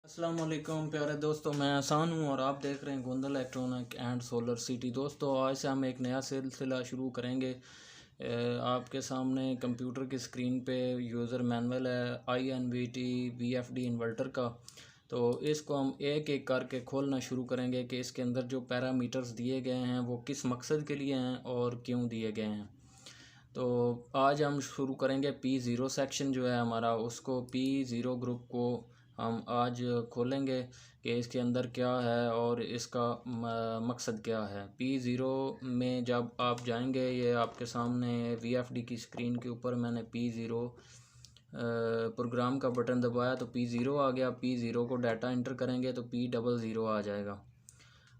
अस्सलाम वालेकुम प्यारे दोस्तों, मैं आसान हूँ और आप देख रहे हैं Gondal electronic and solar city. दोस्तों, आज से हम एक नया सिलसिला शुरू करेंगे। आपके सामने कंप्यूटर की स्क्रीन पे यूज़र मैनुअल है INVT VFD इन्वर्टर का। तो इसको हम एक एक करके खोलना शुरू करेंगे कि इसके अंदर जो पैरामीटर्स दिए गए हैं वो किस मकसद के लिए हैं और क्यों दिए गए हैं। तो आज हम शुरू करेंगे P0 सेक्शन जो है हमारा, उसको P0 ग्रुप को हम आज खोलेंगे कि इसके अंदर क्या है और इसका मकसद क्या है। P0 में जब आप जाएंगे, ये आपके सामने VFD की स्क्रीन के ऊपर मैंने P0 प्रोग्राम का बटन दबाया तो P0 आ गया। P0 को डाटा इंटर करेंगे तो P00 आ जाएगा।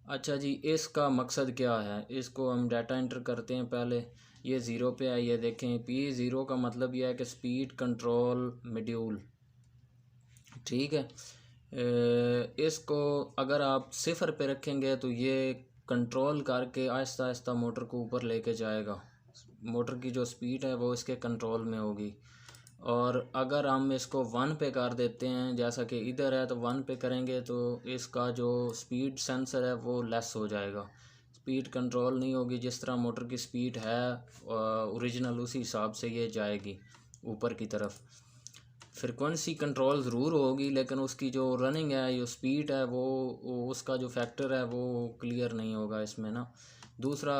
अच्छा जी, इसका मकसद क्या है, इसको हम डाटा इंटर करते हैं। पहले ये ज़ीरो पे है, ये देखें P0 का मतलब यह है कि स्पीड कंट्रोल मॉड्यूल। ठीक है, इसको अगर आप सिफर पे रखेंगे तो ये कंट्रोल करके आहिस्ता आहिस्ता मोटर को ऊपर लेके जाएगा। मोटर की जो स्पीड है वो इसके कंट्रोल में होगी। और अगर हम इसको 1 पे कर देते हैं, जैसा कि इधर है, तो 1 पे करेंगे तो इसका जो स्पीड सेंसर है वो लेस हो जाएगा, स्पीड कंट्रोल नहीं होगी। जिस तरह मोटर की स्पीड है ओरिजिनल, उसी हिसाब से ये जाएगी ऊपर की तरफ। फ्रिक्वेंसी कंट्रोल ज़रूर होगी, लेकिन उसकी जो रनिंग है, जो स्पीड है, वो उसका जो फैक्टर है वो क्लियर नहीं होगा इसमें ना। दूसरा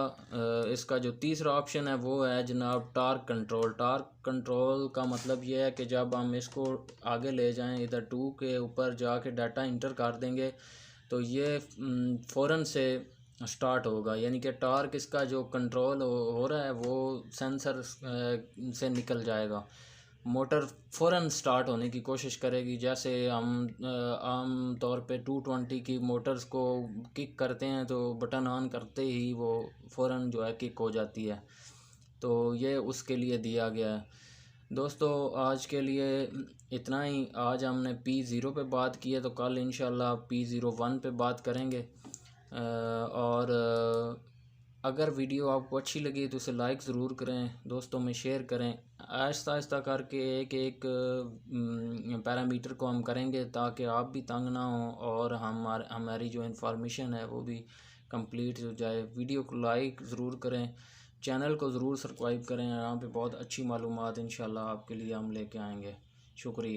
इसका जो तीसरा ऑप्शन है वो है जनाब टार्क कंट्रोल। टार्क कंट्रोल का मतलब ये है कि जब हम इसको आगे ले जाएं, इधर 2 के ऊपर जाके डाटा इंटर कर देंगे तो ये फ़ौरन से स्टार्ट होगा, यानी कि टार्क इसका जो कंट्रोल हो रहा है वो सेंसर से निकल जाएगा। मोटर फ़ौरन स्टार्ट होने की कोशिश करेगी। जैसे हम आम तौर पे 220 की मोटर्स को किक करते हैं तो बटन ऑन करते ही वो फ़ौरन जो है किक हो जाती है। तो ये उसके लिए दिया गया है। दोस्तों, आज के लिए इतना ही। आज हमने P0 पे बात की है, तो कल इंशाल्लाह P01 पे बात करेंगे। और अगर वीडियो आपको अच्छी लगी तो उसे लाइक ज़रूर करें, दोस्तों में शेयर करें। आहिस्ता आहिस्ता करके एक एक पैरामीटर को हम करेंगे ताकि आप भी तंग ना हो और हमारी जो इन्फॉर्मेशन है वो भी कंप्लीट हो जाए। वीडियो को लाइक ज़रूर करें, चैनल को ज़रूर सब्सक्राइब करें। यहाँ पे बहुत अच्छी मालूमात इंशाल्लाह आपके लिए हम लेके आएंगे। शुक्रिया।